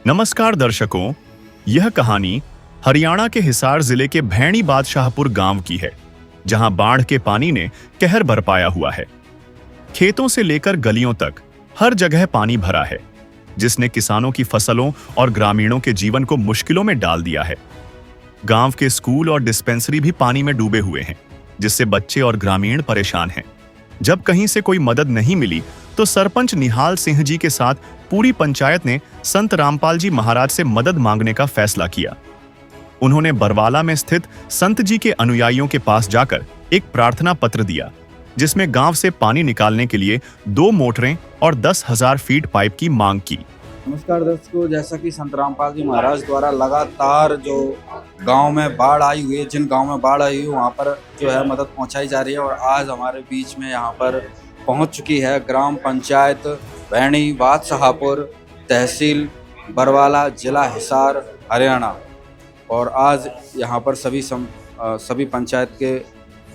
नमस्कार दर्शकों, यह कहानी हरियाणा के हिसार जिले के भैणी बादशाहपुर गांव की है, जहां बाढ़ के पानी ने कहर बरपाया हुआ है। खेतों से लेकर गलियों तक हर जगह पानी भरा है, जिसने किसानों की फसलों और ग्रामीणों के जीवन को मुश्किलों में डाल दिया है। गांव के स्कूल और डिस्पेंसरी भी पानी में डूबे हुए हैं, जिससे बच्चे और ग्रामीण परेशान हैं। जब कहीं से कोई मदद नहीं मिली तो सरपंच निहाल सिंह जी के साथ पूरी पंचायत ने संत रामपाल जी महाराज से मदद मांगने का फैसला किया। उन्होंने बरवाला में स्थित संत जी के अनुयायियों के पास जाकर एक प्रार्थना पत्र दिया, जिसमें गांव से पानी निकालने के लिए 2 मोटरें और 10,000 फीट पाइप की मांग की। नमस्कार दर्शकों, जैसा कि संत रामपाल जी महाराज द्वारा लगातार जो गांव में बाढ़ आई हुई है, जिन गांव में बाढ़ आई हुई है वहां पर जो है मदद पहुंचाई जा रही है। और आज हमारे बीच में यहां पर पहुंच चुकी है ग्राम पंचायत भैणी बादशाहपुर, तहसील बरवाला, जिला हिसार, हरियाणा। और आज यहां पर सभी पंचायत के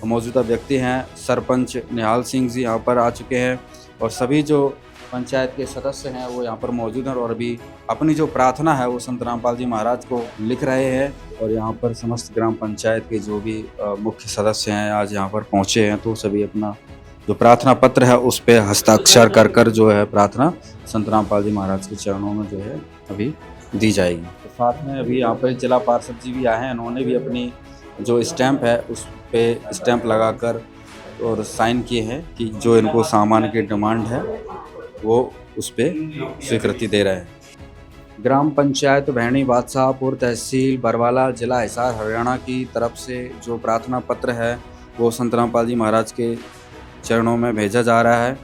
मौजूदा व्यक्ति हैं। सरपंच निहाल सिंह जी यहाँ पर आ चुके हैं और सभी जो पंचायत के सदस्य हैं वो यहाँ पर मौजूद हैं और अभी अपनी जो प्रार्थना है वो संत रामपाल जी महाराज को लिख रहे हैं। और यहाँ पर समस्त ग्राम पंचायत के जो भी मुख्य सदस्य हैं आज यहाँ पर पहुँचे हैं, तो सभी अपना जो प्रार्थना पत्र है उस पर हस्ताक्षर कर कर जो है प्रार्थना संत रामपाल जी महाराज के चरणों में जो है अभी दी जाएगी। तो साथ में अभी यहाँ पर जिला पार्षद जी भी आए हैं, इन्होंने भी अपनी जो स्टैंप है उस पे स्टैंप लगाकर और साइन किए हैं कि जो इनको सामान की डिमांड है वो उस पर स्वीकृति दे रहे हैं। ग्राम पंचायत भैणी बादशाहपुर, तहसील बरवाला, जिला हिसार, हरियाणा की तरफ से जो प्रार्थना पत्र है वो संत रामपाल जी महाराज के चरणों में भेजा जा रहा है।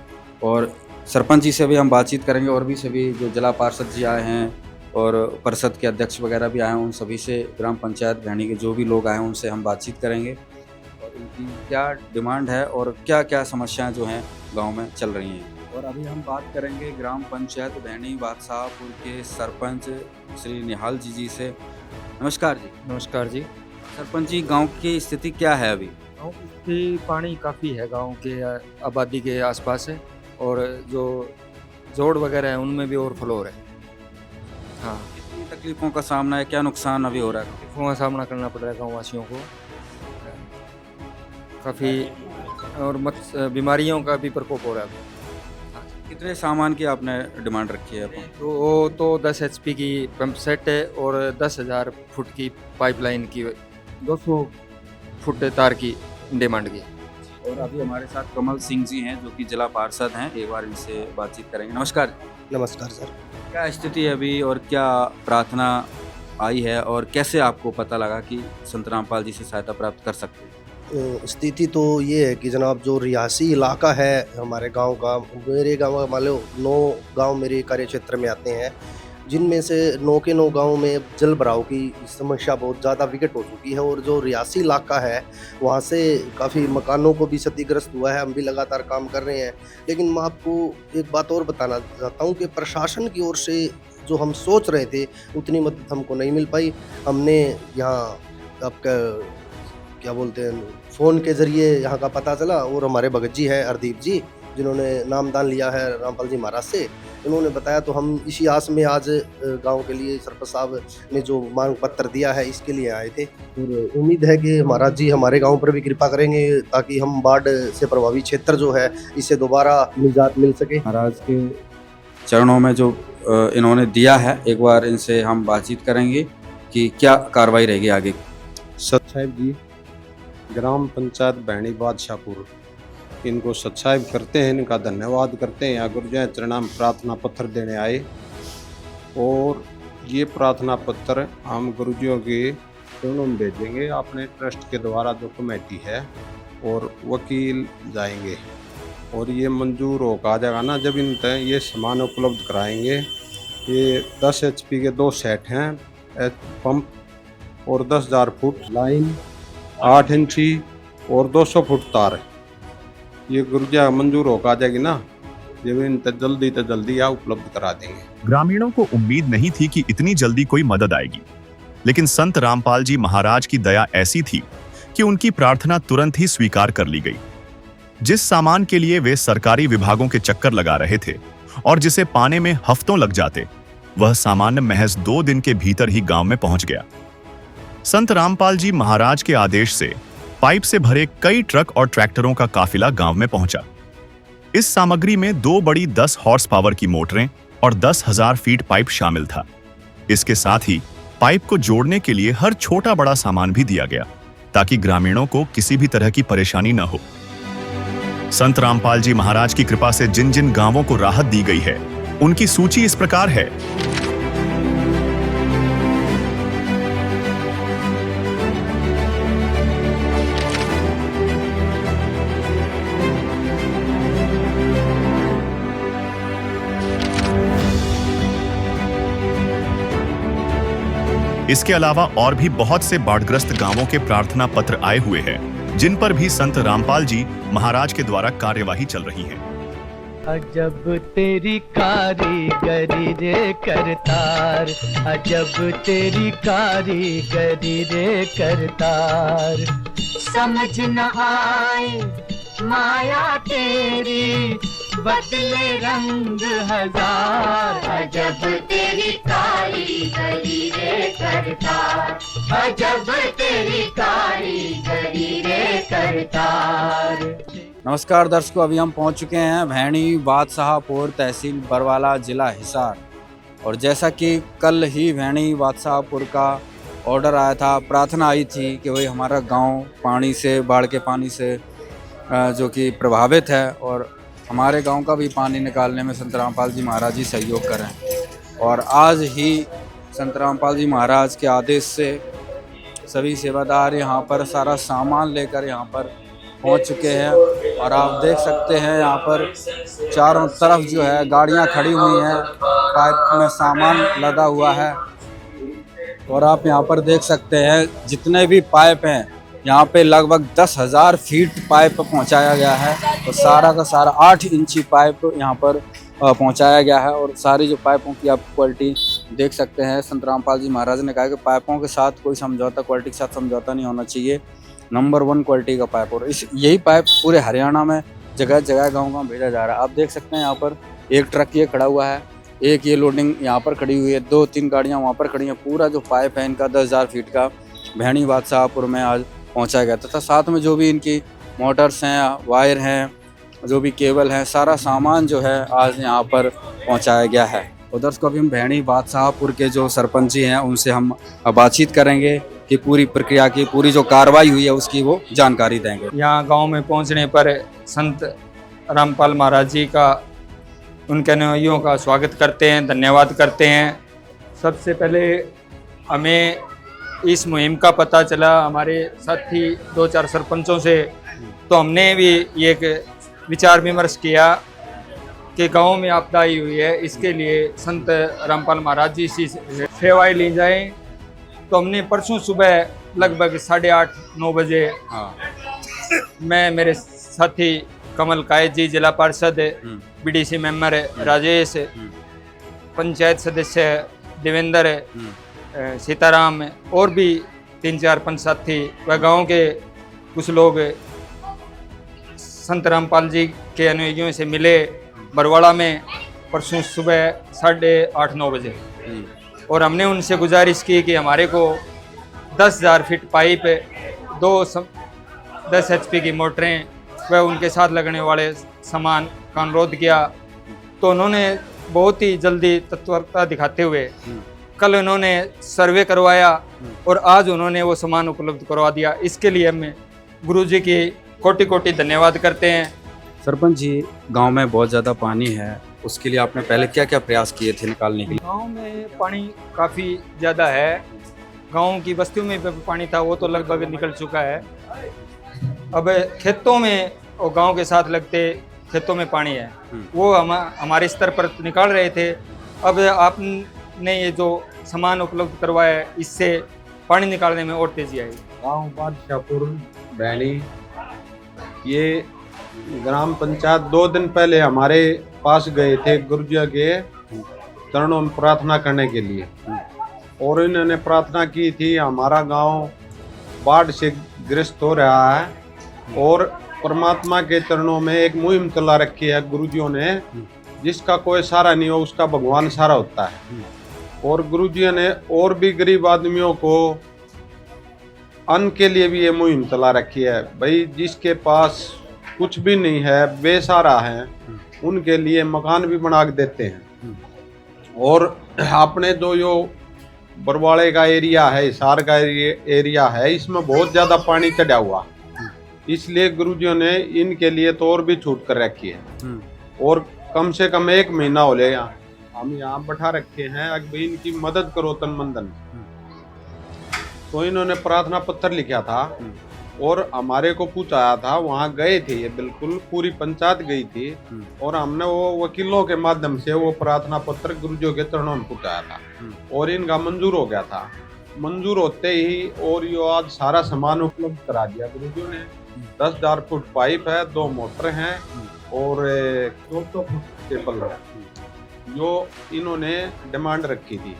और सरपंच जी से भी हम बातचीत करेंगे और भी सभी जो जिला पार्षद जी आए हैं और परिषद के अध्यक्ष वगैरह भी आए हैं, उन सभी से ग्राम पंचायत भैणी के जो भी लोग आए हैं उनसे हम बातचीत करेंगे और उनकी क्या डिमांड है और क्या क्या समस्याएं जो हैं गांव में चल रही हैं। और अभी हम बात करेंगे ग्राम पंचायत भैणी बादशाहपुर के सरपंच श्री निहाल जी से। नमस्कार जी। नमस्कार जी। सरपंच जी, गांव की स्थिति क्या है अभी? गाँव की पानी काफ़ी है, गांव के आबादी के आसपास है और जो जोड़ वगैरह है उनमें भी ओवरफ्लो है। हाँ, कितनी तकलीफों का सामना है, क्या नुकसान अभी हो रहा है? तकलीफों का सामना करना पड़ रहा है गाँव वासियों को काफ़ी, और बीमारियों का भी प्रकोप हो रहा है। कितने सामान की आपने डिमांड रखी है अपन? तो वो तो 10 HP की पंप सेट है और 10,000 फुट की पाइपलाइन की 200 फुट तार की डिमांड की। और अभी हमारे साथ कमल सिंह जी हैं जो कि जिला पार्षद हैं, एक बार इनसे बातचीत करेंगे। नमस्कार। नमस्कार सर। क्या स्थिति है अभी और क्या प्रार्थना आई है और कैसे आपको पता लगा कि संत रामपाल जी से सहायता प्राप्त कर सकते हैं? स्थिति तो ये है कि जनाब जो रियासी इलाका है हमारे गांव का, मेरे गांव मान लो 9 गांव मेरे कार्य क्षेत्र में आते हैं, जिनमें से 9 के 9 गाँव में जल भराव की समस्या बहुत ज़्यादा विकट हो चुकी है। और जो रियासी इलाका है वहाँ से काफ़ी मकानों को भी क्षतिग्रस्त हुआ है। हम भी लगातार काम कर रहे हैं, लेकिन मैं आपको एक बात और बताना चाहता हूँ कि प्रशासन की ओर से जो हम सोच रहे थे उतनी मदद हमको नहीं मिल पाई। हमने यहाँ आपका क्या बोलते हैं फ़ोन के ज़रिए यहाँ का पता चला और हमारे भगत जी हैं हरदीप जी, जिन्होंने नामदान लिया है रामपाल जी महाराज से, उन्होंने बताया। तो हम इसी आस में आज गांव के लिए सरपंच साहब ने जो मांग पत्र दिया है इसके लिए आए थे। और उम्मीद है कि महाराज जी हमारे गांव पर भी कृपा करेंगे ताकि हम बाढ़ से प्रभावित क्षेत्र जो है इससे दोबारा निजात मिल सके। महाराज के चरणों में जो इन्होंने दिया है, एक बार इनसे हम बातचीत करेंगे कि क्या कार्रवाई रहेगी आगे। साहब जी, ग्राम पंचायत भैणी बादशाहपुर, इनको सत्साहिब करते हैं, इनका धन्यवाद करते हैं। यहाँ गुरुजन चरणा में प्रार्थना पत्र देने आए और ये प्रार्थना पत्र हम गुरुजियों के चरणों में भेजेंगे। अपने ट्रस्ट के द्वारा जो कमेटी है और वकील जाएंगे और ये मंजूर होकर आ जाएगा ना, जब इन ये सामान उपलब्ध कराएंगे। ये 10 HP के 2 सेट हैं पंप और 10,000 फुट लाइन, 8 इंची और 200 फुट तार। ये गुरुजा मंजूर होकर आ जाएगी ना, जमीन तो जल्दी या उपलब्ध करा देंगे। ग्रामीणों को उम्मीद नहीं थी कि इतनी जल्दी कोई मदद आएगी, लेकिन संत रामपाल जी महाराज की दया ऐसी थी कि उनकी प्रार्थना तुरंत ही स्वीकार कर ली गई। जिस सामान के लिए वे सरकारी विभागों के चक्कर लगा रहे थे और जिसे पाने में हफ्तों लग जाते, वह सामान्य महज 2 दिन के भीतर ही गांव में पहुंच गया। संत रामपाल जी महाराज के आदेश से पाइप से भरे कई ट्रक और ट्रैक्टरों का काफिला गांव में पहुंचा। इस सामग्री में 2 बड़ी 10 हॉर्स पावर की मोटरें और 10,000 फीट पाइप शामिल था। इसके साथ ही पाइप को जोड़ने के लिए हर छोटा बड़ा सामान भी दिया गया, ताकि ग्रामीणों को किसी भी तरह की परेशानी न हो। संत रामपाल जी महाराज की कृपा से जिन जिन गांवों को राहत दी गई है, उनकी सूची इस प्रकार है। इसके अलावा और भी बहुत से बाढ़ग्रस्त गांवों के प्रार्थना पत्र आए हुए हैं, जिन पर भी संत रामपाल जी महाराज के द्वारा कार्यवाही चल रही है। अजब तेरी कारीगरी रे करतार, अजब तेरी कारीगरी रे करतार। समझ न आए माया तेरी, बदले रंग हजार। अजब तेरी कारीगरी रे करतार, अजब तेरी कारीगरी रे करतार। नमस्कार दर्शकों, अभी हम पहुंच चुके हैं भैणी बादशाहपुर, तहसील बरवाला, जिला हिसार। और जैसा कि कल ही भैणी बादशाहपुर का ऑर्डर आया था, प्रार्थना आई थी कि भाई हमारा गांव पानी से, बाढ़ के पानी से जो कि प्रभावित है, और हमारे गांव का भी पानी निकालने में संत रामपाल जी महाराज जी सहयोग करें। और आज ही संत रामपाल जी महाराज के आदेश से सभी सेवादार यहाँ पर सारा सामान लेकर यहाँ पर पहुँच चुके हैं। और आप देख सकते हैं यहाँ पर चारों तरफ जो है गाड़ियाँ खड़ी हुई हैं, पाइप में सामान लदा हुआ है। और आप यहाँ पर देख सकते हैं जितने भी पाइप हैं, यहाँ पे लगभग 10,000 फीट पाइप पहुँचाया गया है। और सारा का सारा 8 इंची पाइप यहाँ पर पहुँचाया गया है। और सारी जो पाइपों की आप क्वालिटी देख सकते हैं, संत रामपाल जी महाराज ने कहा कि पाइपों के साथ कोई समझौता, क्वालिटी के साथ समझौता नहीं होना चाहिए, नंबर 1 क्वालिटी का पाइप। और यही पाइप पूरे हरियाणा में जगह जगह गाँव भेजा जा रहा है। आप देख सकते हैं यहाँ पर एक ट्रक ये खड़ा हुआ है, एक ये लोडिंग यहाँ पर खड़ी हुई है, 2-3 गाड़ियाँ वहाँ पर खड़ी हैं। पूरा जो पाइप है इनका 10,000 फीट का भैणी बादशाहपुर में आज पहुँचाया गया तथा साथ में जो भी इनकी मोटर्स हैं, वायर हैं, जो भी केबल है, सारा सामान जो है आज यहाँ पर पहुँचाया गया है। उधर को अभी हम भैणी बादशाहपुर के जो सरपंच जी हैं उनसे हम बातचीत करेंगे कि पूरी प्रक्रिया की, पूरी जो कार्रवाई हुई है उसकी वो जानकारी देंगे। यहाँ गांव में पहुँचने पर संत रामपाल महाराज जी का, उनके अनुयायियों का स्वागत करते हैं, धन्यवाद करते हैं। सबसे पहले हमें इस मुहिम का पता चला हमारे साथी 2-4 सरपंचों से, तो हमने भी एक विचार विमर्श किया कि गांव में आपदा आई हुई है, इसके लिए संत रामपाल महाराज जी से सेवाएं ली जाएं। तो हमने परसों सुबह लगभग 8:30-9 बजे मैं, मेरे साथी कमल कायत जी, जिला पार्षद, बीडीसी मेंबर राजेश, पंचायत सदस्य देवेंद्र, सीताराम और भी 3-4 पंच साथी व गांव के कुछ लोग संत रामपाल जी के अनुयायियों से मिले बरवाड़ा में परसों सुबह 8:30-9 बजे। और हमने उनसे गुजारिश की कि हमारे को 10,000 फीट पाइप, 10 HP की मोटरें व उनके साथ लगने वाले सामान का अनुरोध किया। तो उन्होंने बहुत ही जल्दी तत्परता दिखाते हुए कल उन्होंने सर्वे करवाया और आज उन्होंने वो सामान उपलब्ध करवा दिया। इसके लिए हम गुरुजी की कोटि-कोटि धन्यवाद करते हैं। सरपंच जी, गांव में बहुत ज़्यादा पानी है, उसके लिए आपने पहले क्या क्या प्रयास किए थे निकालने के लिए? गांव में पानी काफ़ी ज़्यादा है, गांव की बस्तियों में भी पानी था, वो तो लगभग निकल चुका है। अब खेतों में और गांव के साथ लगते खेतों में पानी है, वो हमारे स्तर पर निकाल रहे थे। अब आपने ये जो सामान उपलब्ध करवाया है, इससे पानी निकालने में और तेजी आई। गांव बादशाहपुर भैणी, ये ग्राम पंचायत 2 दिन पहले हमारे पास गए थे गुरुजी के चरणों में प्रार्थना करने के लिए, और इन्होंने प्रार्थना की थी हमारा गांव बाढ़ से ग्रस्त हो रहा है और परमात्मा के चरणों में एक मुहिम चला रखी है गुरुजियों ने, जिसका कोई सहारा नहीं हो उसका भगवान सहारा होता है। और गुरुजी ने और भी गरीब आदमियों को अन्न के लिए भी ये मुहिम चला रखी है। भाई जिसके पास कुछ भी नहीं है, बेसहारा है, उनके लिए मकान भी बना के देते हैं। और अपने जो यो बरवाड़े का एरिया है, हिसार का एरिया है, इसमें बहुत ज़्यादा पानी चढ़ा हुआ, इसलिए गुरुजियों ने इनके लिए तो और भी छूट कर रखी है। और कम से कम 1 महीना हो गया हम यहाँ बैठा रखे हैं, अगर इनकी मदद करो तन मन धन। तो इन्होंने प्रार्थना पत्र लिखा था और हमारे को पूछाया था, वहाँ गए थे, ये बिल्कुल पूरी पंचायत गई थी और हमने वो वकीलों के माध्यम से वो प्रार्थना पत्र गुरुजियों के चरणों में पहुँचाया था और इनका मंजूर हो गया था। मंजूर होते ही और यो आज सारा सामान उपलब्ध करा दिया गुरुजियों ने। 10,000 फुट पाइप है, 2 मोटर हैं और 200 फुट केबल है, जो इन्होंने डिमांड रखी थी।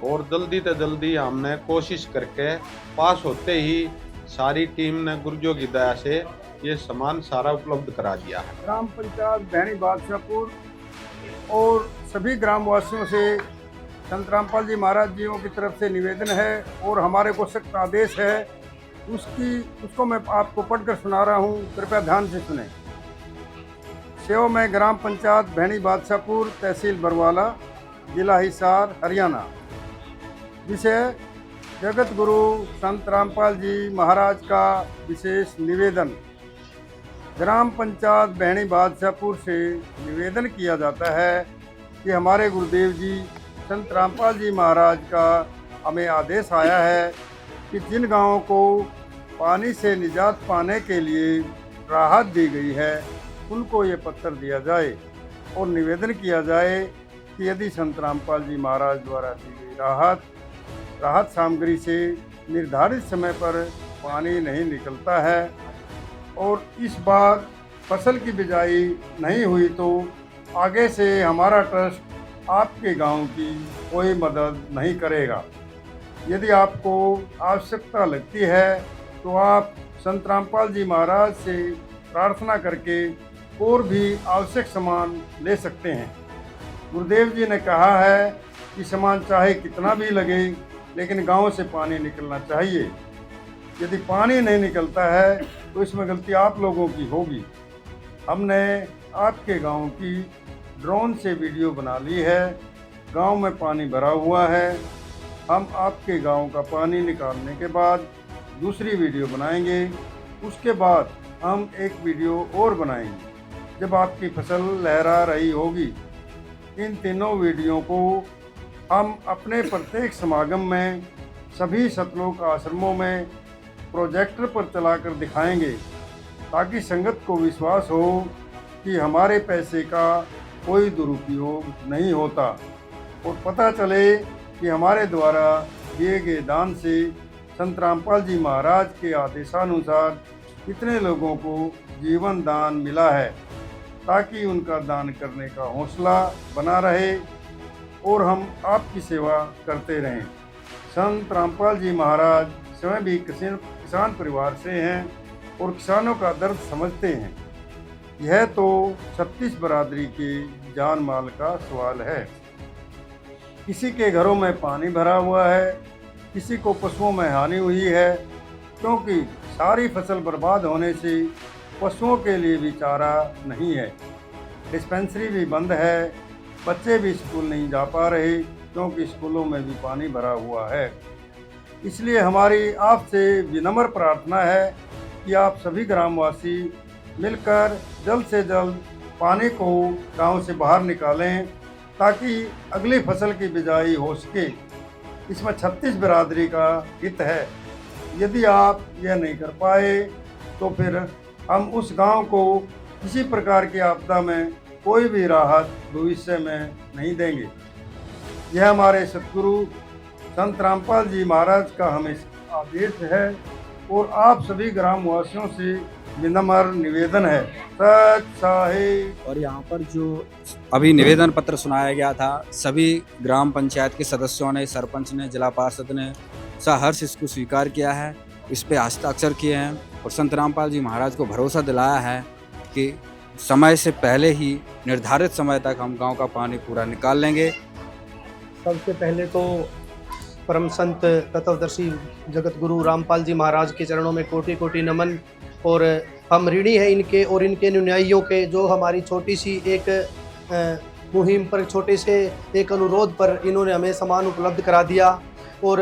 और जल्दी से जल्दी हमने कोशिश करके पास होते ही सारी टीम ने गुरुजियों की दया से ये सामान सारा उपलब्ध करा दिया है। ग्राम पंचायत भैणी बादशाहपुर और सभी ग्रामवासियों से संत रामपाल जी महाराज जियों की तरफ से निवेदन है और हमारे को सख्त आदेश है, उसको मैं आपको पढ़कर सुना रहा हूँ, कृपया ध्यान से सुने। सेवा में ग्राम पंचायत भैणी बादशाहपुर, तहसील बरवाला, जिला हिसार, हरियाणा। विषय जगत गुरु संत रामपाल जी महाराज का विशेष निवेदन। ग्राम पंचायत भैणी बादशाहपुर से निवेदन किया जाता है कि हमारे गुरुदेव जी संत रामपाल जी महाराज का हमें आदेश आया है कि जिन गांवों को पानी से निजात पाने के लिए राहत दी गई है, उनको ये पत्र दिया जाए और निवेदन किया जाए कि यदि संत रामपाल जी महाराज द्वारा दी गई राहत सामग्री से निर्धारित समय पर पानी नहीं निकलता है और इस बार फसल की बिजाई नहीं हुई, तो आगे से हमारा ट्रस्ट आपके गांव की कोई मदद नहीं करेगा। यदि आपको आवश्यकता लगती है तो आप संत रामपाल जी महाराज से प्रार्थना करके और भी आवश्यक सामान ले सकते हैं। गुरुदेव जी ने कहा है कि सामान चाहे कितना भी लगे, लेकिन गांव से पानी निकलना चाहिए। यदि पानी नहीं निकलता है तो इसमें गलती आप लोगों की होगी। हमने आपके गांव की ड्रोन से वीडियो बना ली है। गांव में पानी भरा हुआ है। हम आपके गांव का पानी निकालने के बाद दूसरी वीडियो बनाएंगे। उसके बाद हम एक वीडियो और बनाएंगे जब आपकी फसल लहरा रही होगी। इन तीनों वीडियो को हम अपने प्रत्येक समागम में सभी सतलोक आश्रमों में प्रोजेक्टर पर चलाकर दिखाएंगे, ताकि संगत को विश्वास हो कि हमारे पैसे का कोई दुरुपयोग नहीं होता और पता चले कि हमारे द्वारा दिए गए दान से संत रामपाल जी महाराज के आदेशानुसार कितने लोगों को जीवन दान मिला है, ताकि उनका दान करने का हौसला बना रहे और हम आपकी सेवा करते रहें। संत रामपाल जी महाराज स्वयं भी किसान परिवार से हैं और किसानों का दर्द समझते हैं। यह तो 36 बरादरी के जान माल का सवाल है। किसी के घरों में पानी भरा हुआ है, किसी को पशुओं में हानि हुई है, क्योंकि सारी फसल बर्बाद होने से पशुओं के लिए भी चारा नहीं है। डिस्पेंसरी भी बंद है, बच्चे भी स्कूल नहीं जा पा रहे क्योंकि स्कूलों में भी पानी भरा हुआ है। इसलिए हमारी आपसे विनम्र प्रार्थना है कि आप सभी ग्रामवासी मिलकर जल्द से जल्द पानी को गांव से बाहर निकालें, ताकि अगली फसल की बिजाई हो सके। इसमें 36 बिरादरी का हित है। यदि आप यह नहीं कर पाए तो फिर हम उस गांव को किसी प्रकार की आपदा में कोई भी राहत भविष्य में नहीं देंगे। यह हमारे सतगुरु संत रामपाल जी महाराज का हमें आदेश है और आप सभी ग्रामवासियों से विनम्र निवेदन है। सच साहिब। और यहाँ पर जो अभी निवेदन पत्र सुनाया गया था, सभी ग्राम पंचायत के सदस्यों ने, सरपंच ने, जिला पार्षद ने सहर्ष इसको स्वीकार किया है, इस पे हस्ताक्षर किए हैं और संत रामपाल जी महाराज को भरोसा दिलाया है कि समय से पहले ही निर्धारित समय तक हम गांव का पानी पूरा निकाल लेंगे। सबसे पहले तो परम संत तत्वदर्शी जगत गुरु रामपाल जी महाराज के चरणों में कोटि कोटि नमन। और हम ऋणी हैं इनके और इनके अनुयायियों के, जो हमारी छोटी सी एक मुहिम पर, छोटे से एक अनुरोध पर इन्होंने हमें सामान उपलब्ध करा दिया। और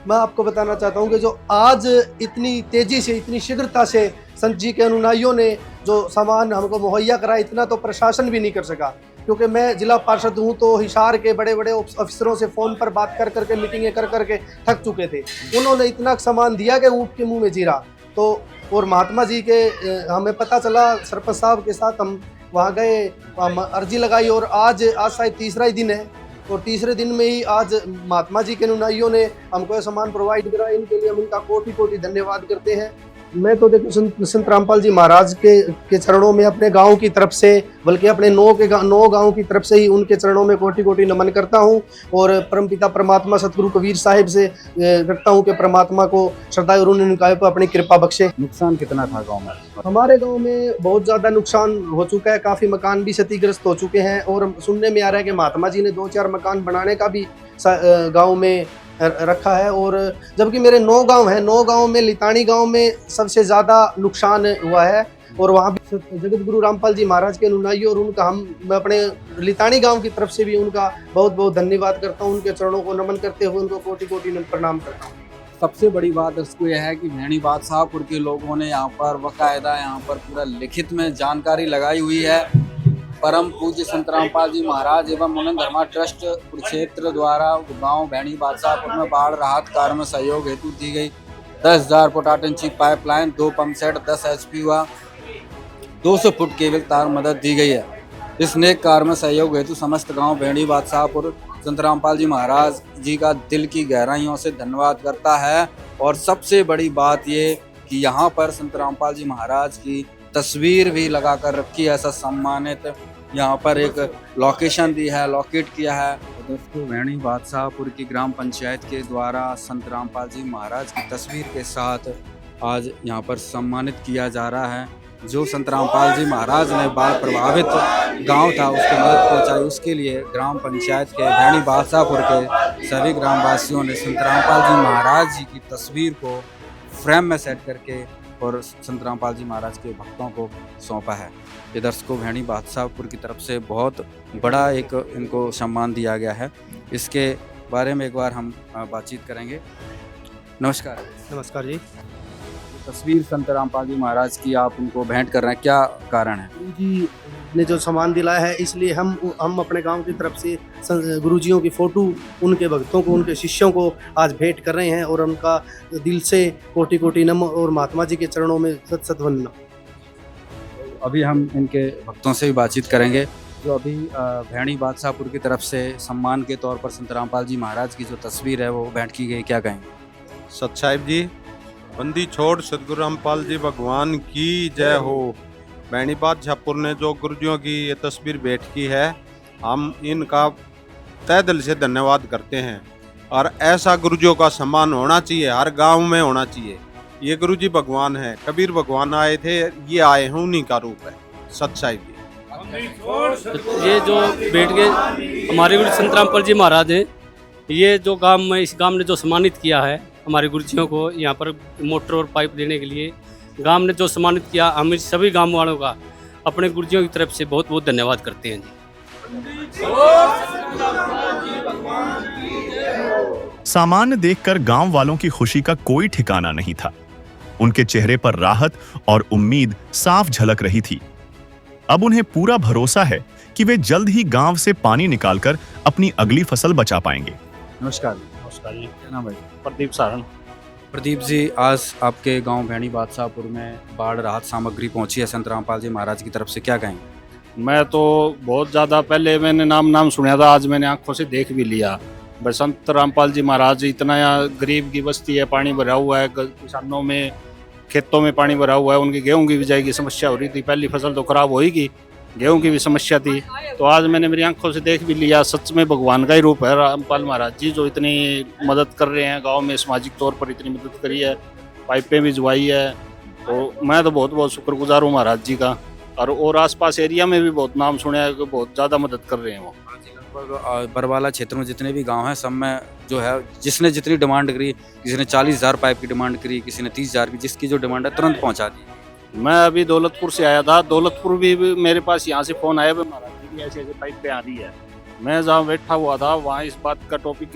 मैं आपको बताना चाहता हूँ कि जो आज इतनी तेज़ी से, इतनी शीघ्रता से संत जी के अनुयायियों ने जो सामान हमको मुहैया करा, इतना तो प्रशासन भी नहीं कर सका। क्योंकि मैं जिला पार्षद हूँ तो हिसार के बड़े बड़े अफसरों से फ़ोन पर बात कर करके, मीटिंगें कर करके थक चुके थे। उन्होंने इतना सामान दिया कि ऊँट के मुंह में जीरा। तो और महात्मा जी के हमें पता चला, सरपंच साहब के साथ हम वहाँ गए, अर्जी लगाई और आज शायद तीसरा ही दिन है। और तीसरे दिन में ही आज महात्मा जी के अनुयायियों ने हमको ये सामान प्रोवाइड करा। इनके लिए हम उनका कोटि कोटि धन्यवाद करते हैं। मैं तो देखो संत रामपाल जी महाराज के चरणों में अपने गांव की तरफ से, बल्कि अपने 9 गांव की तरफ से ही उनके चरणों में कोटि कोटि नमन करता हूं। और परमपिता परमात्मा सतगुरु कबीर साहिब से रखता हूं कि परमात्मा को श्रद्धा और उनके पर अपनी कृपा बख्शे। नुकसान कितना था गांव में? हमारे गांव में बहुत ज़्यादा नुकसान हो चुका है, काफ़ी मकान भी क्षतिग्रस्त हो चुके हैं। और सुनने में आ रहा है कि महात्मा जी ने 2-4 मकान बनाने का भी गाँव में रखा है। और जबकि मेरे 9 गांव हैं, 9 गांव में लितानी गांव में सबसे ज़्यादा नुकसान हुआ है। और वहाँ भी जगत गुरु रामपाल जी महाराज के अनुयायी और उनका मैं अपने लितानी गांव की तरफ से भी उनका बहुत बहुत धन्यवाद करता हूँ। उनके चरणों को नमन करते हुए उनको कोटि कोटि प्रणाम करता हूँ। सबसे बड़ी बात उसको यह है कि भैणी बादशाहपुर के लोगों ने यहाँ पर बाकायदा यहाँ पर पूरा लिखित में जानकारी लगाई हुई है। परम पूज्य संत रामपाल जी महाराज एवं मुनन धर्मा ट्रस्ट कुरुक्षेत्र द्वारा गांव भैणी बादशाहपुर में बाढ़ राहत कार्य में सहयोग हेतु दी गई 10,000 फुट आटनची पाइपलाइन, 2 पंप सेट, 10 HP हुआ, 200 फुट केबल तार मदद दी गई है। इस नेक कार्य में सहयोग हेतु समस्त गांव भैणी बादशाहपुर संत रामपाल जी महाराज जी का दिल की गहराइयों से धन्यवाद करता है। और सबसे बड़ी बात ये कि यहाँ पर संत रामपाल जी महाराज की तस्वीर भी लगा कर रखी है, ऐसा सम्मानित यहाँ पर एक लोकेशन दी है, लोकेट किया है। दोस्तों, भैणी बादशाहपुर की ग्राम पंचायत के द्वारा संत रामपाल जी महाराज की तस्वीर के साथ आज यहाँ पर सम्मानित किया जा रहा है। जो संत रामपाल जी महाराज ने बाढ़ प्रभावित गांव था उसको मदद पहुँचाई, उसके लिए ग्राम पंचायत के भैणी बादशाहपुर के सभी ग्रामवासियों ने संत रामपाल जी महाराज जी की तस्वीर को फ्रेम में सेट करके और संत रामपाल जी महाराज के भक्तों को सौंपा है। ये दर्शकों, भैणी बादशाहपुर की तरफ से बहुत बड़ा एक इनको सम्मान दिया गया है। इसके बारे में एक बार हम बातचीत करेंगे। नमस्कार। नमस्कार जी। तस्वीर संत रामपाल जी महाराज की आप उनको भेंट कर रहे हैं, क्या कारण है? गुरु जी ने जो सामान दिलाया है, इसलिए हम अपने गांव की तरफ से गुरुजियों की फ़ोटो उनके भक्तों को, उनके शिष्यों को आज भेंट कर रहे हैं। और उनका दिल से कोटि कोटि नमन और महात्मा जी के चरणों में सत सत वंदना। अभी हम इनके भक्तों से भी बातचीत करेंगे। जो अभी भैणी बादशाहपुर की तरफ से सम्मान के तौर पर संत रामपाल जी महाराज की जो तस्वीर है वो भेंट की गई, क्या कहेंगे? सत साहिब जी, बंदी छोड़ सतगुरु रामपाल जी भगवान की जय हो। भैणी बादशाहपुर ने जो गुरुजियों की ये तस्वीर भेंट की है, हम इनका तहे दिल से धन्यवाद करते हैं। और ऐसा गुरुजियों का सम्मान होना चाहिए, हर गांव में होना चाहिए। ये गुरुजी भगवान है, कबीर भगवान आए थे, ये आए हैं, उन्हीं का रूप है। सत साहिब जी। ये जो बैठ के हमारे गुरु संत रामपाल जी महाराज हैं, ये जो इस गांव ने जो सम्मानित किया है हमारे गुरुजियों को, यहाँ पर मोटर और पाइप देने के लिए गांव ने जो सम्मानित किया, हम सभी गांव वालों का अपने गुरुजियों की तरफ से बहुत बहुत धन्यवाद करते हैं जी। सामान्य देखकर गांव वालों की खुशी का कोई ठिकाना नहीं था। उनके चेहरे पर राहत और उम्मीद साफ झलक रही थी। अब उन्हें पूरा भरोसा है कि वे जल्द ही गांव से पानी निकालकर अपनी अगली फसल बचा पाएंगे। नमस्कार। नमस्कार जी। क्या नाम है? प्रदीप सारण। प्रदीप जी, आज आपके गांव भैणी बादशाहपुर में बाढ़ राहत सामग्री पहुंची है संत रामपाल जी महाराज की तरफ से, क्या कहेंगे? मैं तो बहुत ज़्यादा पहले मैंने नाम सुना था, आज मैंने आंखों से देख भी लिया। बस संत रामपाल जी महाराज, इतना यहाँ गरीब की बस्ती है, पानी भरा हुआ है, किसानों में खेतों में पानी भरा हुआ है, उनकी गेहूं की बिजाई की समस्या हो रही थी। पहली फसल तो खराब होगी, गेहूं की भी समस्या थी। तो आज मैंने मेरी आंखों से देख भी लिया, सच में भगवान का ही रूप है रामपाल महाराज जी, जो इतनी मदद कर रहे हैं गांव में, सामाजिक तौर पर इतनी मदद करी है, पाइपें भी जुआई है। तो मैं तो बहुत बहुत शुक्रगुजार हूँ महाराज जी का। और आसपास एरिया में भी बहुत नाम सुना है कि बहुत ज़्यादा मदद कर रहे हैं वो। लगभग बरवाला क्षेत्र में जितने भी गांव हैं सब में जो है जिसने जितनी डिमांड करी, किसी ने 40,000 पाइप की डिमांड करी, किसी ने 30,000 की, जिसकी जो डिमांड है तुरंत पहुंचा दी। मैं अभी दौलतपुर से आया था। दौलतपुर भी मेरे पास यहाँ से फ़ोन आया, महाराज जी की ऐसे ऐसे पाइप पे आ रही है। मैं जहाँ बैठा हुआ था वहाँ इस बात का टॉपिक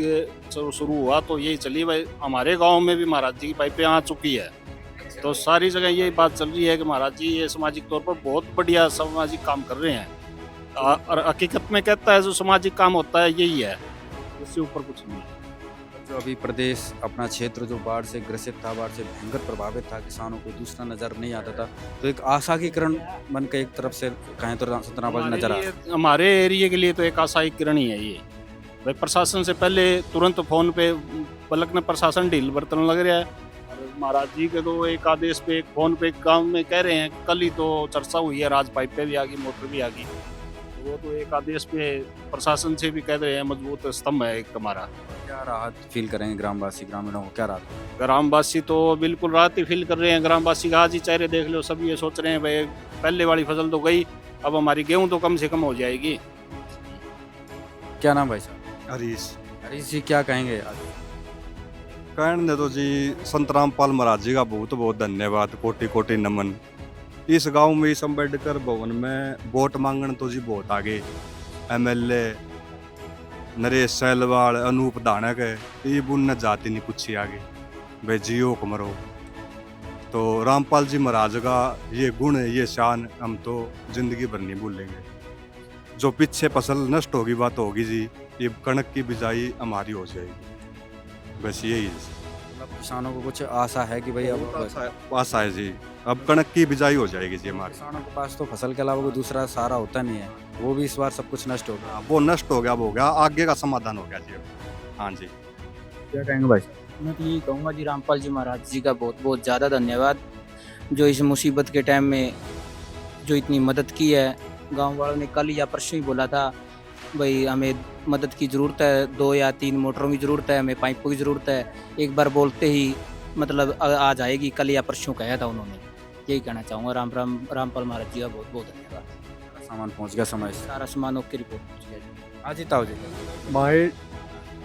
शुरू हुआ तो यही चली भाई हमारे गांव में भी महाराज जी की पाइपें आ चुकी है। तो सारी जगह यही बात चल रही है कि महाराज जी ये सामाजिक तौर पर बहुत बढ़िया सामाजिक काम कर रहे हैं। और हकीकत में कहता है जो सामाजिक काम होता है यही है, इससे ऊपर कुछ नहीं है। जो अभी प्रदेश अपना क्षेत्र जो बाढ़ से ग्रसित था, बाढ़ से भयंकर प्रभावित था, किसानों को दूसरा नज़र नहीं आता था, तो एक आशा की किरण बन के एक तरफ से कहें तो संत रामपाल नजर आ रहा है। हमारे एरिया के लिए तो एक आशा की किरण ही है ये भाई। प्रशासन से पहले तुरंत फ़ोन पे पलक ने प्रशासन ढील बरतने लग रहा है। और महाराज जी के तो एक आदेश पे एक फ़ोन पे गांव में कह रहे हैं, कल ही तो चर्चा हुई है, राज पाइप पे भी आ गई, मोटर भी आ गई। वो तो एक आदेश पे प्रशासन से भी कह रहे हैं मजबूत स्तंभ है एक हमारा। क्या राहत फील करेंगे ग्रामवासी, ग्रामीणों को क्या राहत? ग्रामवासी तो बिल्कुल राहत ही फील कर रहे हैं। ग्रामवासी का आज ही चेहरे देख लो, सब ये सोच रहे हैं भाई पहले वाली फसल तो गई, अब हमारी गेहूं तो कम से कम हो जाएगी। क्या नाम भाई साहब? हरीश जी, क्या कहेंगे आज? कहने तो जी संत रामपाल महाराज जी का बहुत बहुत धन्यवाद, कोटि कोटि नमन। इस गांव में इस अम्बेडकर भवन में वोट मांगन तो जी बहुत आगे, MLA नरेश सैलवाल, अनूप धानक ये बुन जाति नहीं पूछी आगे भाई जियो को मरो। तो रामपाल जी महाराज का ये गुण ये शान हम तो जिंदगी भर नहीं भूलेंगे। जो पीछे फसल नष्ट होगी बात होगी जी, ये कणक की बिजाई हमारी हो जाएगी, बस यही है। किसानों को कुछ आशा है कि भाई अब आशा है जी, अब कणक की बिजाई हो जाएगी जी हमारे। किसानों के पास तो फसल के अलावा कोई दूसरा सहारा होता नहीं है, वो भी इस बार सब कुछ नष्ट हो गया। वो नष्ट हो गया, वो हो गया, आगे का समाधान हो गया जी। हाँ जी, क्या कहेंगे भाई? मैं तो यही कहूँगा जी, रामपाल जी महाराज जी का बहुत बहुत ज़्यादा धन्यवाद, जो इस मुसीबत के टाइम में जो इतनी मदद की है। गांव वालों ने कल या परसों ही बोला था भाई हमें मदद की ज़रूरत है, 2 या 3 मोटरों की ज़रूरत है, हमें पाइपों की ज़रूरत है। एक बार बोलते ही मतलब आ जाएगी, कल या परसों कहा था उन्होंने। यही कहना चाहूँगा, रामपाल महाराज जी का बहुत बहुत धन्यवाद। सामान पहुँच गया समय से? सारा सामान ओके रिपोर्ट पहुँच गया जी। हाँ जी ताऊ जी। भाई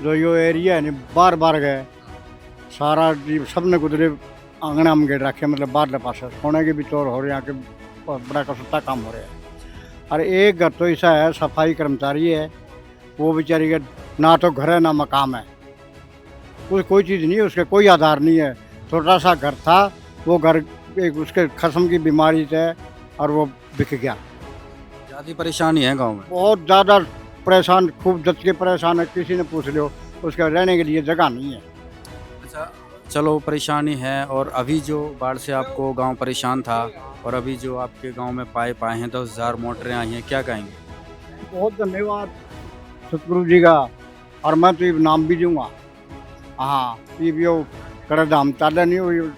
जो यो एरिया है ना बार बार गए सारा सब ने कुदरे आंगना में गेट रखे, मतलब बाहर पास सोने के भी चोर हो रहे हैं, यहाँ के बड़ा कसुत्ता काम हो रहा है। और एक घर तो ऐसा है सफाई कर्मचारी है, वो बेचारी का ना तो घर है ना मकान है, कोई चीज़ नहीं है, उसके कोई आधार नहीं है। छोटा सा घर था, वो घर एक उसके खस्म की बीमारी से और वो बिक गया। ज़्यादा परेशानी है गांव में, बहुत ज़्यादा परेशान, खूब जच के परेशान है। किसी ने पूछ लो, उसके रहने के लिए जगह नहीं है। अच्छा चलो परेशानी है, और अभी जो बाढ़ से आपको गांव परेशान था और अभी जो आपके गांव में पाइप आए हैं, 10,000 मोटरें आई हैं, क्या कहेंगे? बहुत धन्यवाद सतगुरु जी का, और मैं तो ये नाम भी दूंगा। हाँ, ये भी वो कर धाम ताला नहीं हुई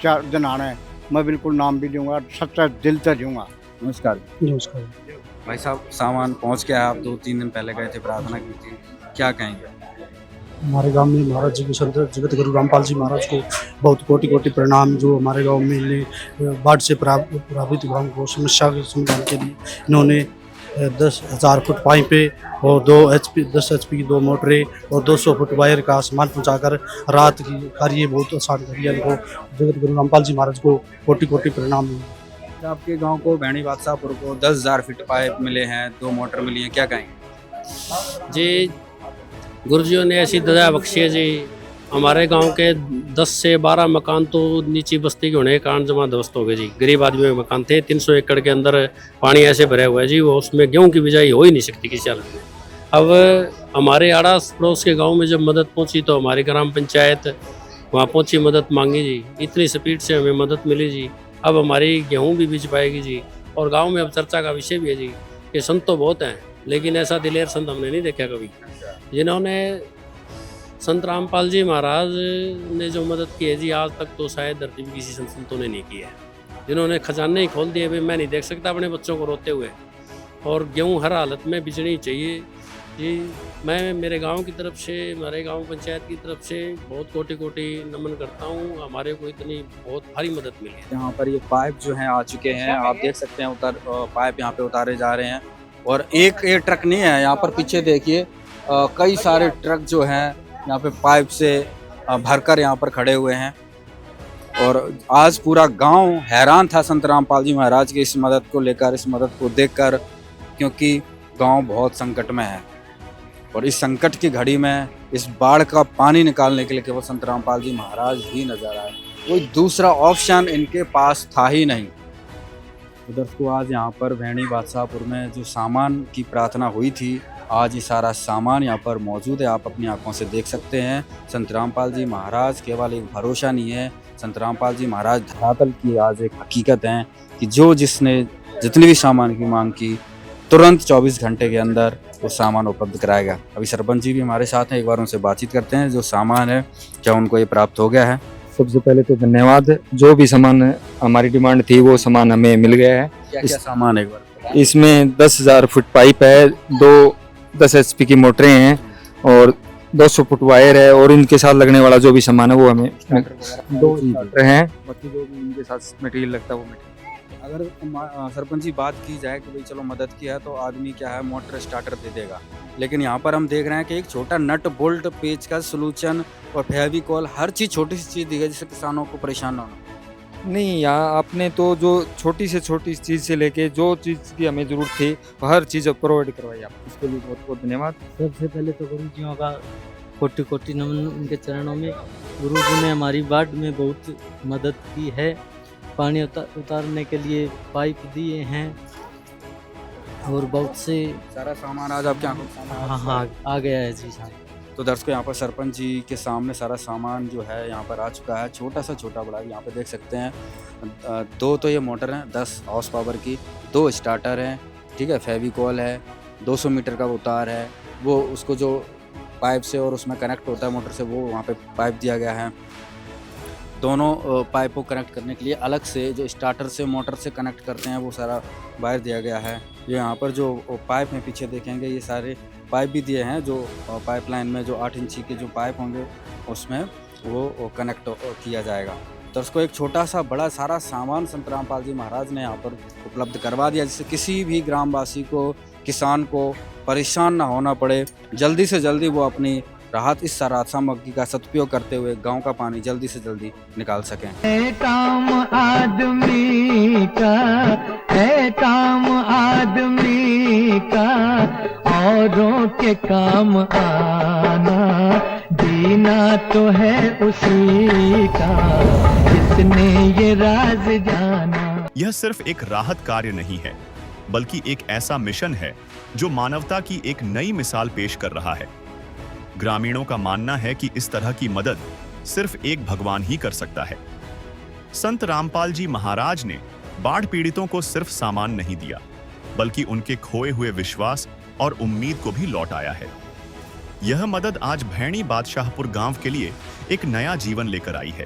4 दिन आने, मैं बिल्कुल नाम भी दूंगा, सच्चा दिल से दूंगा। नमस्कार। नमस्कार भाई साहब, सामान पहुंच गया है, आप 2-3 दिन पहले गए थे, प्रार्थना की थी, क्या कहेंगे? हमारे गांव में महाराज जी को, संत जगत गुरु रामपाल जी महाराज को बहुत कोटि कोटि प्रणाम। जो हमारे गांव में इन्हें बाढ़ से प्रभावित गांव को समस्या के समाधान के लिए इन्होंने 10,000 फुट पाइपें और 10 HP की 2 मोटरें और 200 फुट वायर का सामान पहुंचाकर रात की कार्य बहुत आसान कर दिया। इनको जगत गुरु रामपाल जी महाराज को कोटि कोटि प्रणाम। आपके गांव को भैणी बादशाहपुर को 10,000 फीट पाइप मिले हैं, 2 मोटर मिली हैं, क्या कहेंगे? जी गुरुजियों ने ऐसी दया बख्शी है जी। हमारे गांव के 10 से 12 मकान तो नीची बस्ती के होने के कारण जमादोस्त हो गए जी। गरीब आदमियों के मकान थे, 300 एकड़ के अंदर पानी ऐसे भरे हुए है जी, वो उसमें गेहूं की बिजाई हो ही नहीं सकती किसी हालत में। अब हमारे आड़ास पड़ोस के गाँव में जब मदद पहुँची तो हमारी ग्राम पंचायत वहाँ पहुँची, मदद मांगी जी, इतनी स्पीड से हमें मदद मिली जी। अब हमारी गेहूँ भी बिज पाएगी जी। और गाँव में अब चर्चा का विषय भी है जी कि संत तो बहुत हैं, लेकिन ऐसा दिलेर संत हमने नहीं देखा कभी, जिन्होंने संत रामपाल जी महाराज ने जो मदद की है जी, आज तक तो शायद धरती में किसी संतों ने नहीं की है। जिन्होंने खजाने ही खोल दिए, भाई मैं नहीं देख सकता अपने बच्चों को रोते हुए, और गेहूँ हर हालत में बिचनी चाहिए जी। मैं मेरे गांव की तरफ से, हमारे गांव पंचायत की तरफ से बहुत कोटि कोटि नमन करता हूं। हमारे को इतनी बहुत भारी मदद मिली है। यहाँ पर ये पाइप जो हैं आ चुके हैं, आप देख सकते हैं, पाइप यहाँ पे उतारे जा रहे हैं। और एक ये ट्रक नहीं है, यहाँ पर पीछे देखिए कई सारे ट्रक जो हैं यहाँ पे पाइप से भरकर यहाँ पर खड़े हुए हैं। और आज पूरा गांव हैरान था संत रामपाल जी महाराज की इस मदद को लेकर, इस मदद को देखकर, क्योंकि गांव बहुत संकट में है और इस संकट की घड़ी में इस बाढ़ का पानी निकालने के लिए केवल संत रामपाल जी महाराज ही नजर आए। कोई दूसरा ऑप्शन इनके पास था ही नहीं। उधर को आज यहाँ पर भैणी बादशाहपुर में जो सामान की प्रार्थना हुई थी, आज ये सारा सामान यहाँ पर मौजूद है, आप अपनी आंखों से देख सकते हैं। संत रामपाल जी महाराज केवल एक भरोसा नहीं है, संत रामपाल जी महाराज धरातल की आज एक हकीकत है कि जो जिसने जितनी भी सामान की मांग की तुरंत 24 घंटे के अंदर वो सामान उपलब्ध कराएगा। अभी सरपंच जी भी हमारे साथ हैं, एक बार उनसे बातचीत करते हैं। जो सामान है क्या उनको ये प्राप्त हो गया है? सबसे पहले तो धन्यवाद, जो भी सामान हमारी डिमांड थी वो सामान हमें मिल गया है। क्या सामान है एक बार? इसमें 10,000 फुट पाइप है, 2 10 HP की मोटरें हैं और 200 फुट वायर है और इनके साथ लगने वाला जो भी सामान है वो हमें 2 स्टार्टर हैं, बाकी जो भी इनके साथ मटेरियल लगता है वो मटेरियल। अगर सरपंच जी बात की जाए कि भाई चलो मदद की है तो आदमी क्या है मोटर स्टार्टर दे देगा, लेकिन यहाँ पर हम देख रहे हैं कि एक छोटा नट बोल्ट पेच का सोल्यूशन और फेविकॉल, हर चीज़ छोटी सी चीज़ दी गई जिससे किसानों को परेशान ना होना। नहीं, यहाँ आपने तो जो छोटी से छोटी चीज़ से लेके जो चीज़ की हमें ज़रूरत थी हर चीज़ प्रोवाइड करवाई आप, इसके लिए बहुत बहुत धन्यवाद। सबसे पहले तो गुरु जियों का कोटि कोटि नमन उनके चरणों में। गुरु जी ने हमारी बाढ़ में बहुत मदद की है, पानी उतारने के लिए पाइप दिए हैं और बहुत से सारा सामान आज आपके आंखों के सामने हाँ आ गया है जी साहब। तो दर्शकों यहाँ पर सरपंच जी के सामने सारा सामान जो है यहाँ पर आ चुका है, छोटा सा छोटा बड़ा यहाँ पे देख सकते हैं। 2 तो ये मोटर हैं 10 हॉर्स पावर की, 2 स्टार्टर हैं, ठीक है, फेविकॉल है, 200 मीटर का तार है, वो उसको जो पाइप से और उसमें कनेक्ट होता है मोटर से, वो वहाँ पे पाइप दिया गया है। दोनों पाइप को कनेक्ट करने के लिए अलग से जो स्टार्टर से मोटर से कनेक्ट करते हैं वो सारा वायर दिया गया है। ये यहाँ पर जो पाइप में पीछे देखेंगे ये सारे पाइप भी दिए हैं, जो पाइपलाइन में जो 8 इंची के जो पाइप होंगे उसमें वो कनेक्ट किया जाएगा। तो उसको एक छोटा सा बड़ा सारा सामान संत रामपाल जी महाराज ने यहाँ पर उपलब्ध करवा दिया, जिससे किसी भी ग्रामवासी को, किसान को परेशान ना होना पड़े। जल्दी से जल्दी वो अपनी राहत इस सारा सामग्री का सदुपयोग करते हुए गांव का पानी जल्दी से जल्दी निकाल सकें। है काम आदमी का, है काम आदमी का, औरों के काम आना, जीना तो है उसी का, जिसने ये राज जाना। यह सिर्फ एक राहत कार्य नहीं है, बल्कि एक ऐसा मिशन है जो मानवता की एक नई मिसाल पेश कर रहा है। ग्रामीणों का मानना है कि इस तरह की मदद सिर्फ एक भगवान ही कर सकता है। संत रामपाल जी महाराज ने बाढ़ पीड़ितों को सिर्फ सामान नहीं दिया, बल्कि उनके खोए हुए विश्वास और उम्मीद को भी लौटाया है। यह मदद आज भैणी बादशाहपुर गांव के लिए एक नया जीवन लेकर आई है।